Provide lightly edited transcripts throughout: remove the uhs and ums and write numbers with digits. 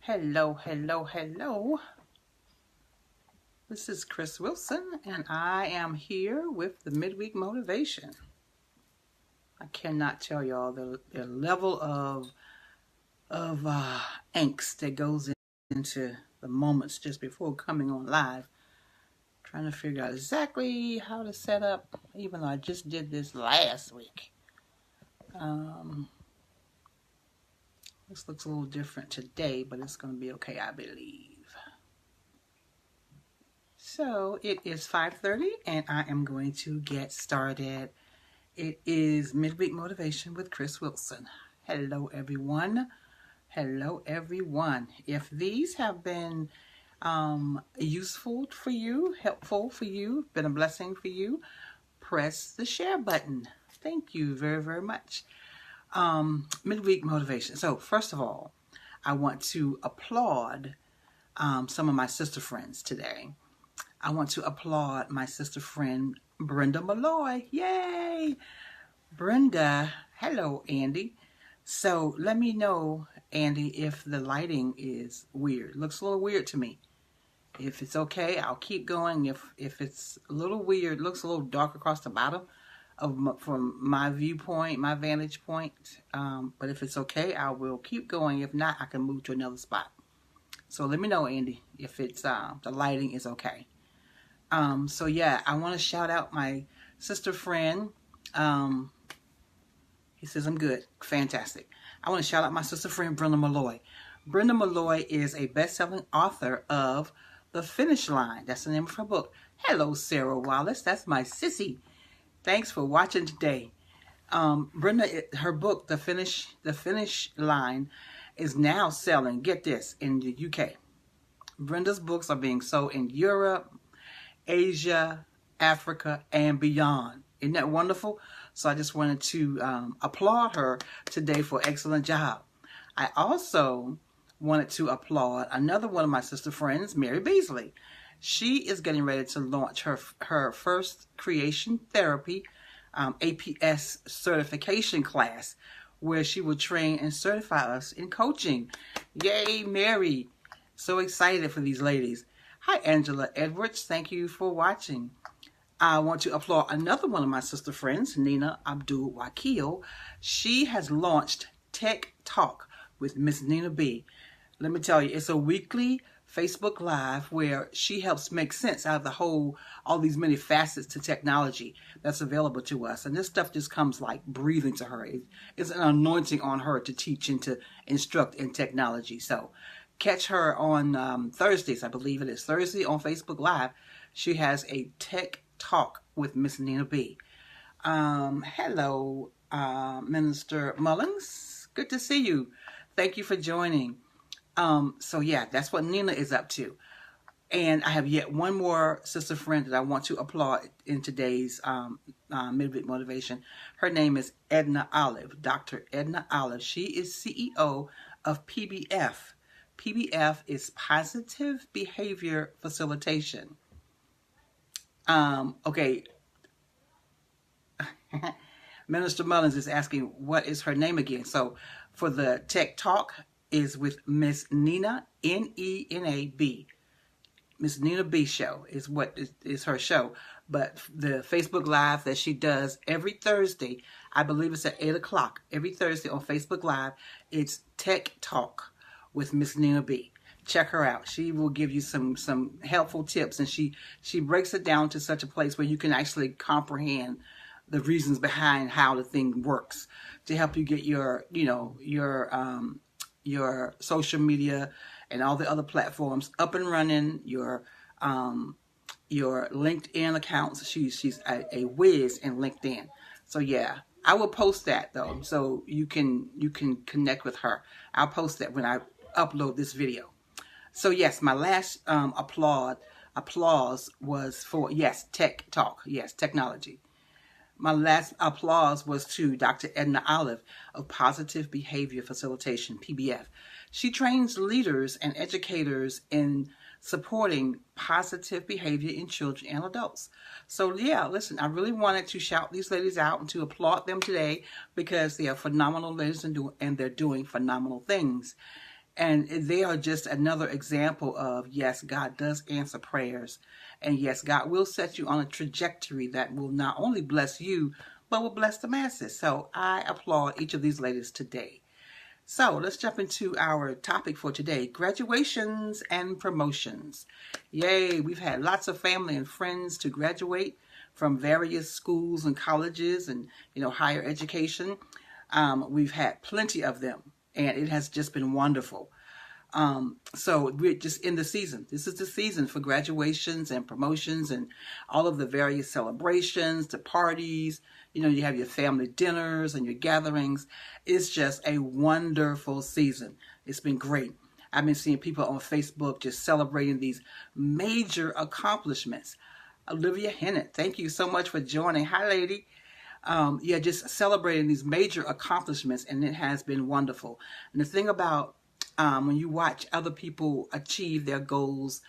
Hello, hello, hello. This is Chris Wilson, and I am here with the Midweek Motivation. I cannot tell y'all the level of angst that goes into the moments just before coming on live. Trying to figure out exactly how to set up, even though I just did this last week. This looks a little different today, but it's going to be okay, I believe. So it is 5:30 and I am going to get started. It is Midweek Motivation with Chris Wilson. Hello everyone. Hello everyone. If these have been useful for you, helpful for you, been a blessing for you, press the share button. Thank you very, very much. Midweek Motivation. So first of all, I want to applaud some of my sister friends today. I want to applaud my sister friend, Brenda Malloy. Yay! Brenda, hello, Andy. So let me know, Andy, if the lighting is weird. Looks a little weird to me. If it's okay, I'll keep going. If it's a little weird, looks a little dark across the bottom from my viewpoint, my vantage point. But if it's okay, I will keep going. If not, I can move to another spot. So let me know, Andy, if it's the lighting is okay. So yeah, I want to shout out my sister friend. He says I'm good. Fantastic. I want to shout out my sister friend, Brenda Malloy. Brenda Malloy is a best-selling author of The Finish Line. That's the name of her book. Hello, Sarah Wallace. That's my sissy. Thanks for watching today. Brenda, her book, The Finish Line, is now selling, get this, in the UK. Brenda's books are being sold in Europe, Asia, Africa, and beyond. Isn't that wonderful? So I just wanted to applaud her today for an excellent job. I also wanted to applaud another one of my sister friends, Mary Beasley. She is getting ready to launch her first creation therapy APS certification class, where she will train and certify us in coaching. Yay, Mary. So excited for these ladies. Hi, Angela Edwards. Thank you for watching. I want to applaud another one of my sister friends, Nina Abdul Wakil. She has launched Tech Talk with Miss Nina B. Let me tell you, it's a weekly Facebook Live where she helps make sense out of all these many facets to technology that's available to us. And this stuff just comes like breathing to her. It's an anointing on her to teach and to instruct in technology. So catch her on Thursdays, I believe it is. Thursday on Facebook Live, she has a Tech Talk with Miss Nina B. Hello, Minister Mullins. Good to see you. Thank you for joining. So yeah, that's what Nina is up to. And I have yet one more sister friend that I want to applaud in today's Midweek Motivation. Her name is Edna Olive, Dr. Edna Olive. She is CEO of PBF. PBF is Positive Behavior Facilitation. Okay. Minister Mullins is asking, what is her name again? So for the Tech Talk is with Miss Nina, N-E-N-A-B. Miss Nina B show is what is her show. But the Facebook Live that she does every Thursday, I believe it's at 8 o'clock. Every Thursday on Facebook Live, it's Tech Talk with Miss Nina B. Check her out. She will give you some helpful tips, and she breaks it down to such a place where you can actually comprehend the reasons behind how the thing works to help you get your social media and all the other platforms up and running, your LinkedIn accounts. She's a whiz in LinkedIn. So yeah, I will post that though, so you can connect with her. I'll post that when I upload this video. So yes, my last applause was for, yes, Tech Talk, yes, technology. My last applause was to Dr. Edna Olive of Positive Behavior Facilitation, PBF. She trains leaders and educators in supporting positive behavior in children and adults. So yeah, listen, I really wanted to shout these ladies out and to applaud them today because they are phenomenal ladies and they're doing phenomenal things. And they are just another example of, yes, God does answer prayers. And yes, God will set you on a trajectory that will not only bless you, but will bless the masses. So I applaud each of these ladies today. So let's jump into our topic for today, graduations and promotions. Yay, we've had lots of family and friends to graduate from various schools and colleges and, higher education. We've had plenty of them, and it has just been wonderful. So we're just in the season. This is the season for graduations and promotions and all of the various celebrations, the parties. You have your family dinners and your gatherings. It's just a wonderful season. It's been great. I've been seeing people on Facebook just celebrating these major accomplishments. Olivia Hennett, thank you so much for joining. Hi, lady. Just celebrating these major accomplishments, and it has been wonderful. And the thing about when you watch other people achieve their goals,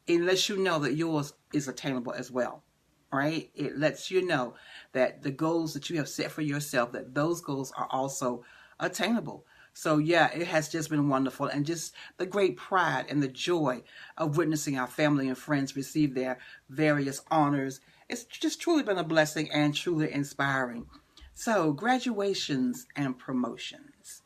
it lets you know that yours is attainable as well, right? It lets you know that the goals that you have set for yourself, that those goals are also attainable. So yeah, it has just been wonderful, and just the great pride and the joy of witnessing our family and friends receive their various honors. It's just truly been a blessing and truly inspiring. So graduations and promotions.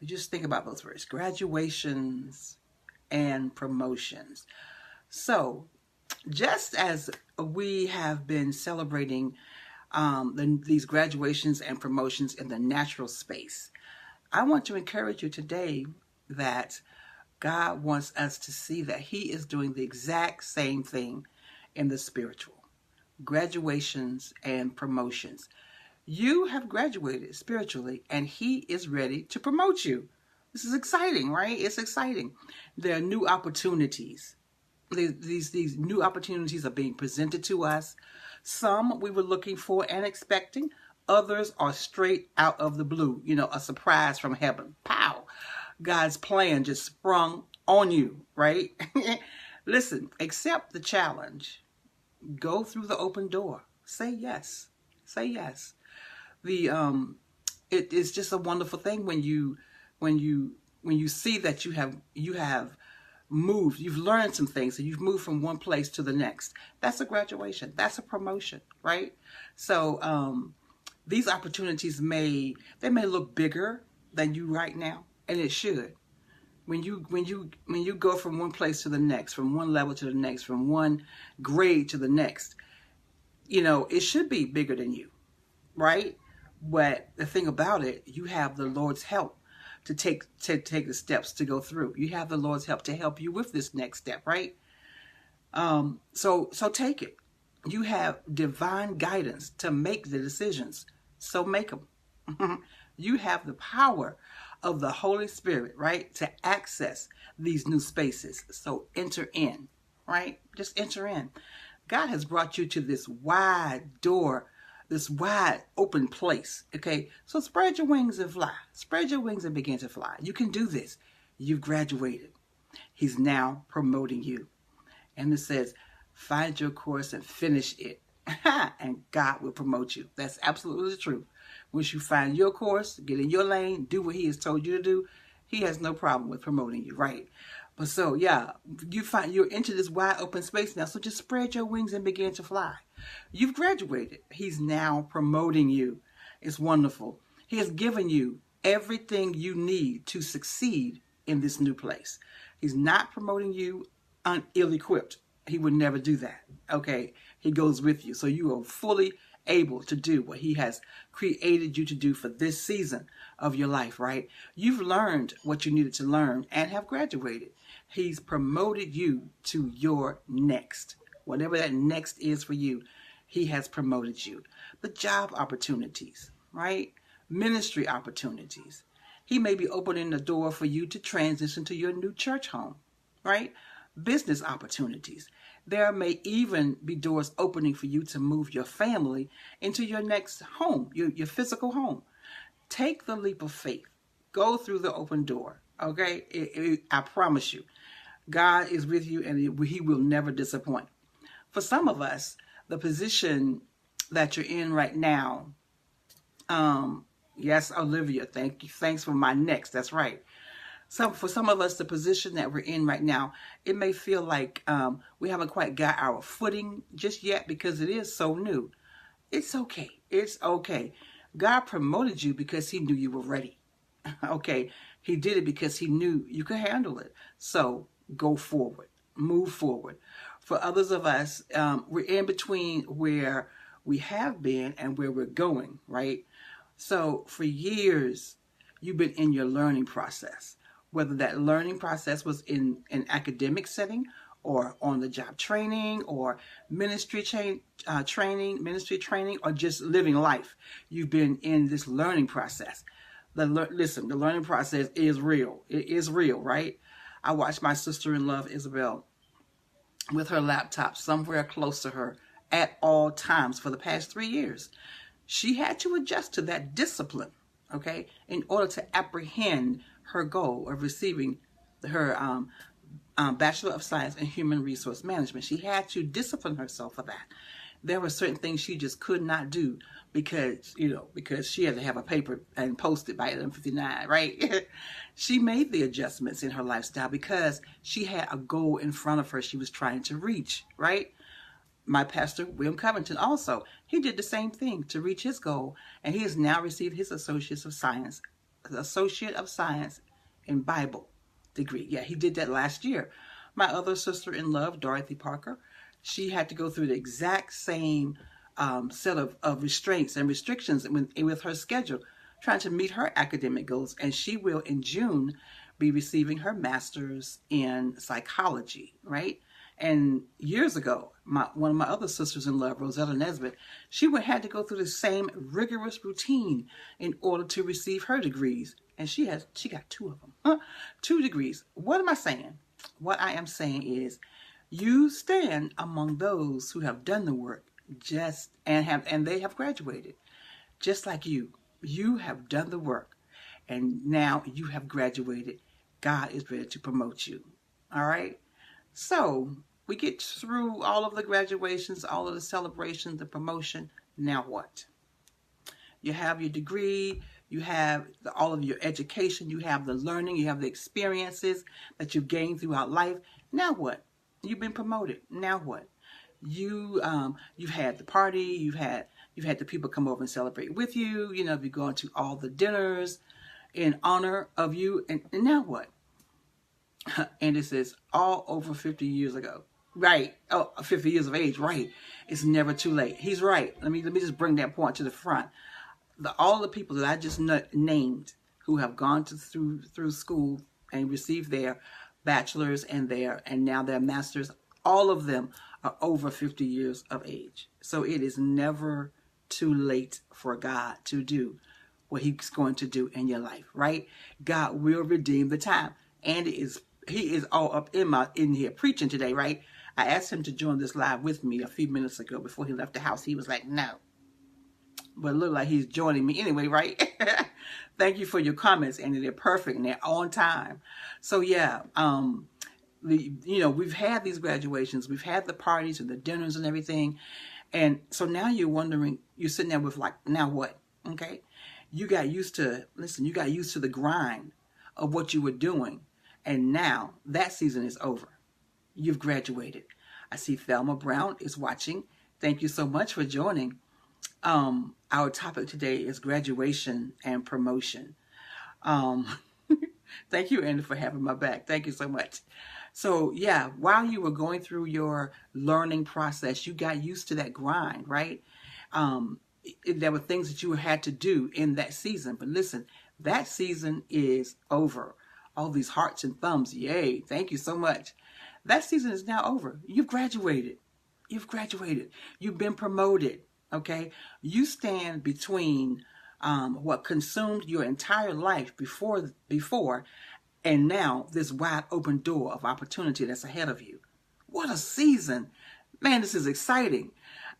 We just think about those words, graduations and promotions. So just as we have been celebrating these graduations and promotions in the natural space, I want to encourage you today that God wants us to see that He is doing the exact same thing in the spiritual. Graduations and promotions. You have graduated spiritually, and He is ready to promote you. This is exciting, right? It's exciting. There are new opportunities. These new opportunities are being presented to us. Some we were looking for and expecting. Others are straight out of the blue. A surprise from heaven. Pow! God's plan just sprung on you, right? Listen, accept the challenge. Go through the open door. Say yes. Say yes. It is just a wonderful thing when you see that you have moved, you've learned some things, and you've moved from one place to the next. That's a graduation. That's a promotion, right? So these opportunities may look bigger than you right now, and it should. When you go from one place to the next, from one level to the next, from one grade to the next, it should be bigger than you, right? But the thing about it, you have the Lord's help to take the steps to go through. You have the Lord's help to help you with this next step, right? So take it. You have divine guidance to make the decisions. So make them. You have the power of the Holy Spirit, right, to access these new spaces. So enter in, right? Just enter in. God has brought you to this wide door, this wide open place, okay? So spread your wings and fly. Spread your wings and begin to fly. You can do this. You've graduated. He's now promoting you. And it says, find your course and finish it. And God will promote you. That's absolutely the truth. Once you find your course, get in your lane, do what He has told you to do, He has no problem with promoting you, right? But so, yeah, you're into this wide open space now, so just spread your wings and begin to fly. You've graduated. He's now promoting you. It's wonderful. He has given you everything you need to succeed in this new place. He's not promoting you ill-equipped. He would never do that, okay? He goes with you, so you are fully able to do what He has created you to do for this season of your life, right? You've learned what you needed to learn and have graduated. He's promoted you to your next. Whatever that next is for you, He has promoted you. The job opportunities, right? Ministry opportunities. He may be opening the door for you to transition to your new church home, right? Business opportunities. There may even be doors opening for you to move your family into your next home, your physical home. Take the leap of faith. Go through the open door, okay? I promise you, God is with you, and He will never disappoint. For some of us, the position that you're in right now, yes, Olivia, thank you. Thanks for my next. That's right. For some of us, the position that we're in right now, it may feel like we haven't quite got our footing just yet because it is so new. It's okay. It's okay. God promoted you because he knew you were ready. Okay. He did it because he knew you could handle it. So go forward, move forward. For others of us, we're in between where we have been and where we're going, right? So for years, you've been in your learning process, whether that learning process was in an academic setting or on the job training or ministry training, or just living life. You've been in this learning process. Listen, the learning process is real. It is real, right? I watched my sister-in-law, Isabel, with her laptop somewhere close to her at all times for the past 3 years. She had to adjust to that discipline, okay, in order to apprehend her goal of receiving her Bachelor of Science in Human Resource Management. She had to discipline herself for that. There were certain things she just could not do because she had to have a paper and post it by 11:59, right? She made the adjustments in her lifestyle because she had a goal in front of her she was trying to reach, right? My pastor, William Covington, also, he did the same thing to reach his goal, and he has now received his Associate of Science in Bible degree. Yeah, he did that last year. My other sister-in-law, Dorothy Parker, she had to go through the exact same set of restraints and restrictions with her schedule, trying to meet her academic goals, and she will, in June, be receiving her master's in psychology, right? And years ago, one of my other sisters-in-law, Rosetta Nesbitt, she had to go through the same rigorous routine in order to receive her degrees. And she got 2 of them. 2 degrees. What am I saying? What I am saying is, you stand among those who have done the work and they have graduated. Just like you. You have done the work. And now you have graduated. God is ready to promote you. All right? So we get through all of the graduations, all of the celebrations, the promotion. Now what? You have your degree, you have all of your education, you have the learning, you have the experiences that you've gained throughout life. Now what? You've been promoted. Now what? You've had the party, you've had the people come over and celebrate with you. You've gone to all the dinners in honor of you, and now what? And it says all over 50 years ago. Right. Oh, 50 years of age. Right. It's never too late. He's right. Let me just bring that point to the front. All the people that I just named who have gone through school and received their bachelor's and now their master's, all of them are over 50 years of age. So it is never too late for God to do what he's going to do in your life, right? God will redeem the time. And he is all up in here preaching today, right? I asked him to join this live with me a few minutes ago before he left the house. He was like, no. But it looked like he's joining me anyway, right? Thank you for your comments, and they're perfect and they're on time. So yeah, we've had these graduations, we've had the parties and the dinners and everything. And so now you're wondering, you're sitting there with like, now what? Okay. You got used to the grind of what you were doing. And now that season is over. You've graduated. I see Thelma Brown is watching. Thank you so much for joining. Our topic today is graduation and promotion. Thank you, Andy, for having my back. Thank you so much. So yeah, while you were going through your learning process, you got used to that grind, right? There were things that you had to do in that season. But listen, that season is over. All these hearts and thumbs. Yay. Thank you so much. That season is now over. You've graduated. You've graduated. You've been promoted. Okay. You stand between what consumed your entire life before and now this wide open door of opportunity that's ahead of you. What a season. Man, this is exciting.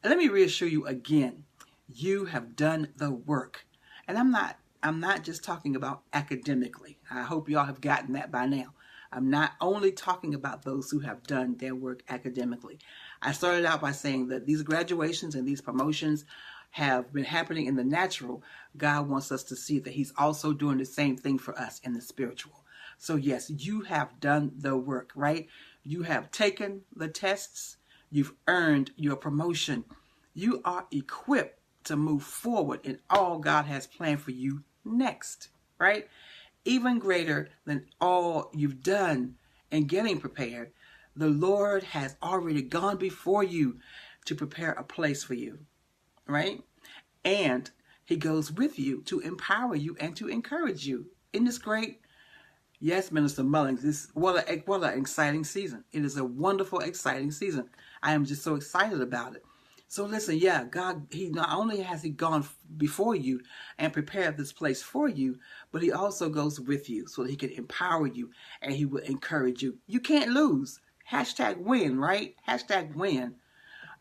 Let me reassure you again. You have done the work. And I'm not just talking about academically. I hope y'all have gotten that by now. I'm not only talking about those who have done their work academically. I started out by saying that these graduations and these promotions have been happening in the natural. God wants us to see that he's also doing the same thing for us in the spiritual. So yes, you have done the work, right? You have taken the tests. You've earned your promotion. You are equipped to move forward in all God has planned for you next, right? Even greater than all you've done in getting prepared, the Lord has already gone before you to prepare a place for you, right? And he goes with you to empower you and to encourage you. Isn't this great? Yes, Minister Mullins, what an exciting season. It is a wonderful, exciting season. I am just so excited about it. So listen, yeah, God, he not only has he gone before you and prepared this place for you, but he also goes with you so that he can empower you and he will encourage you. You can't lose. Hashtag win, right? Hashtag win.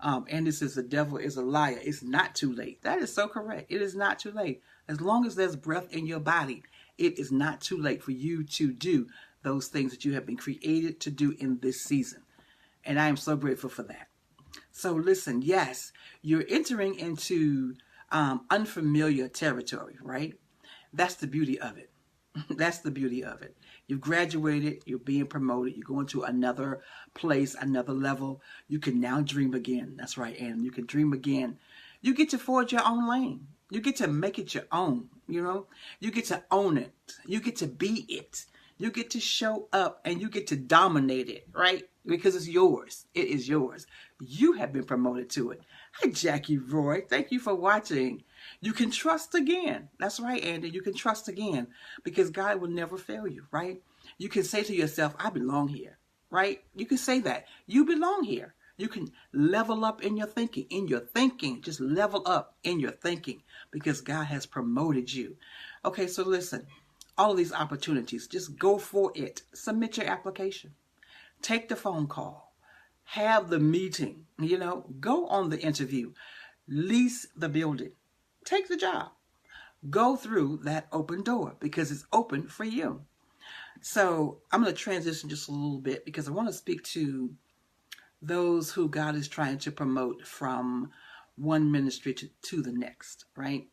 And this is the devil is a liar. It's not too late. That is so correct. It is not too late. As long as there's breath in your body, it is not too late for you to do those things that you have been created to do in this season. And I am so grateful for that. So listen, yes, you're entering into unfamiliar territory, right? That's the beauty of it. That's the beauty of it. You've graduated, you're being promoted, you're going to another place, another level. You can now dream again. That's right, and you can dream again. You get to forge your own lane. You get to make it your own, you know? You get to own it. You get to be it. You get to show up and you get to dominate it, right? Because it's yours. It is yours. You have been promoted to it. Hi, Jackie Roy. Thank you for watching. You can trust again. That's right, Andy. You can trust again because God will never fail you, right? You can say to yourself, I belong here, right? You can say that. You belong here. You can level up in your thinking. In your thinking, just level up in your thinking because God has promoted you. Okay, so listen, all of these opportunities, just go for it. Submit your application. Take the phone call. Have the meeting, you know, go on the interview. Lease the building. Take the job. Go through that open door because it's open for you. So I'm going to transition just a little bit because I want to speak to those who God is trying to promote from one ministry to the next, right?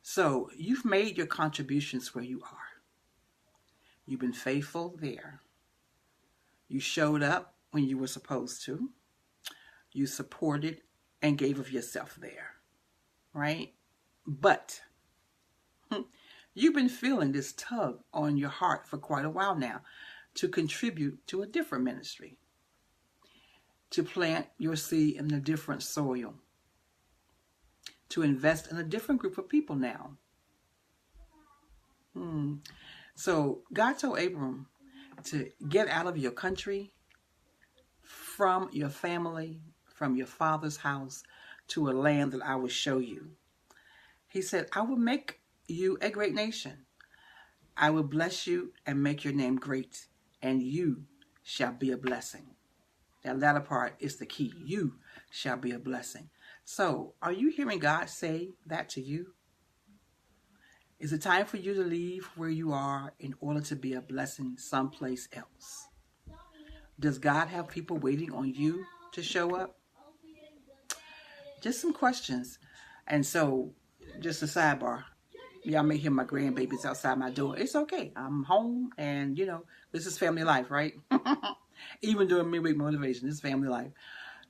So you've made your contributions where you are. You've been faithful there. You showed up when you were supposed to. You supported and gave of yourself there, right? But you've been feeling this tug on your heart for quite a while now to contribute to a different ministry, to plant your seed in a different soil, to invest in a different group of people now. So God told Abram to get out of your country, from your family, from your father's house, to a land that I will show you. He said, I will make you a great nation. I will bless you and make your name great, and you shall be a blessing. That latter part is the key. You shall be a blessing. So, are you hearing God say that to you? Is it time for you to leave where you are in order to be a blessing someplace else? Does God have people waiting on you to show up? Just some questions. And so, just a sidebar. Y'all may hear my grandbabies outside my door. It's okay. I'm home and, you know, this is family life, right? Even during midweek motivation, this is family life.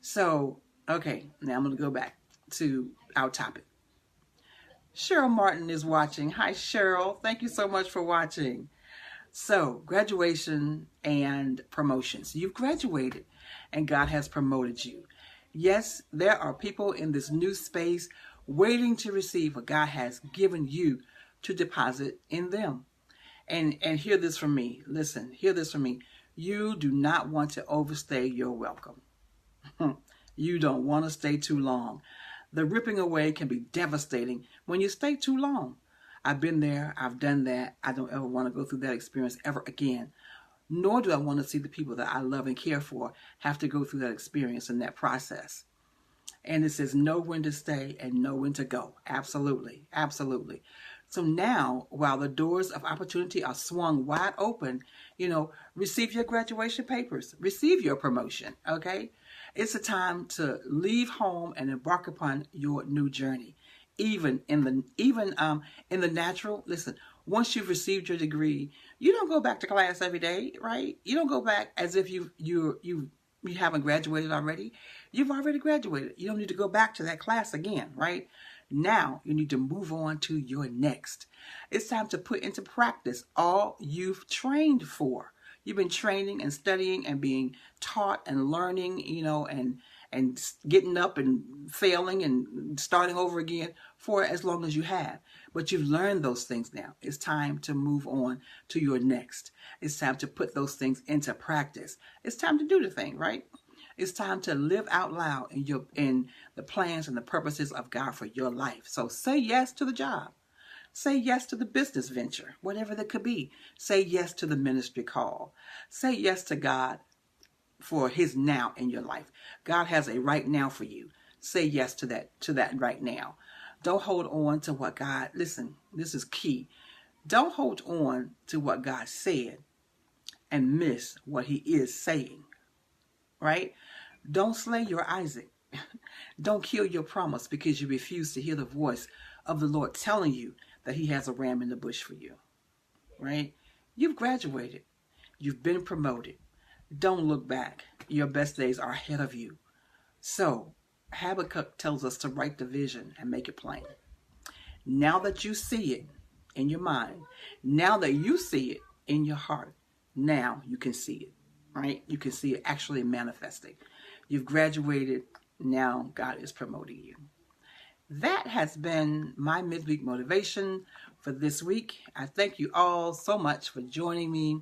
So, okay, now I'm going to go back to our topic. Cheryl Martin is watching. Hi, Cheryl. Thank you so much for watching. So, graduation and promotions. You've graduated and God has promoted you. Yes, there are people in this new space waiting to receive what God has given you to deposit in them. And hear this from me. Listen, hear this from me. You do not want to overstay your welcome. You don't want to stay too long. The ripping away can be devastating when you stay too long. I've been there. I've done that. I don't ever want to go through that experience ever again. Nor do I want to see the people that I love and care for have to go through that experience and that process. And it says know when to stay and know when to go. Absolutely. Absolutely. So now, while the doors of opportunity are swung wide open, you know, receive your graduation papers, receive your promotion, okay? It's a time to leave home and embark upon your new journey. even in the natural. Listen, once you've received your degree, you don't go back to class every day, right? You don't go back as if you haven't graduated already. You've already graduated. You don't need to go back to that class again, right? Now you need to move on to your next. It's time to put into practice all you've trained for. You've been training and studying and being taught and learning, and getting up and failing and starting over again for as long as you have. But you've learned those things now. It's time to move on to your next. It's time to put those things into practice. It's time to do the thing, right? It's time to live out loud in the plans and the purposes of God for your life. So say yes to the job. Say yes to the business venture, whatever that could be. Say yes to the ministry call. Say yes to God for his now in your life. God has a right now for you. Say yes to that right now. Don't hold on to what God, listen, this is key. Don't hold on to what God said and miss what he is saying, right? Don't slay your Isaac. Don't kill your promise because you refuse to hear the voice of the Lord telling you that he has a ram in the bush for you, right? You've graduated. You've been promoted. Don't look back. Your best days are ahead of you. So Habakkuk tells us to write the vision and make it plain. Now that you see it in your mind, now that you see it in your heart, now you can see it, right? You can see it actually manifesting. You've graduated. Now God is promoting you. That has been my midweek motivation for this week. I thank you all so much for joining me.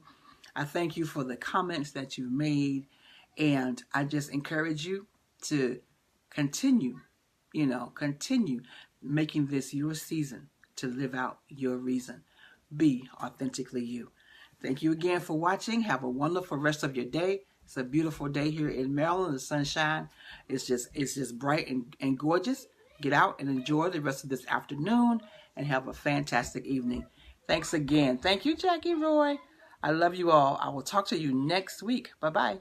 I thank you for the comments that you made. And I just encourage you to continue making this your season to live out your reason. Be authentically you. Thank you again for watching. Have a wonderful rest of your day. It's a beautiful day here in Maryland. The sunshine is just bright and gorgeous. Get out and enjoy the rest of this afternoon and have a fantastic evening. Thanks again. Thank you, Jackie Roy. I love you all. I will talk to you next week. Bye-bye.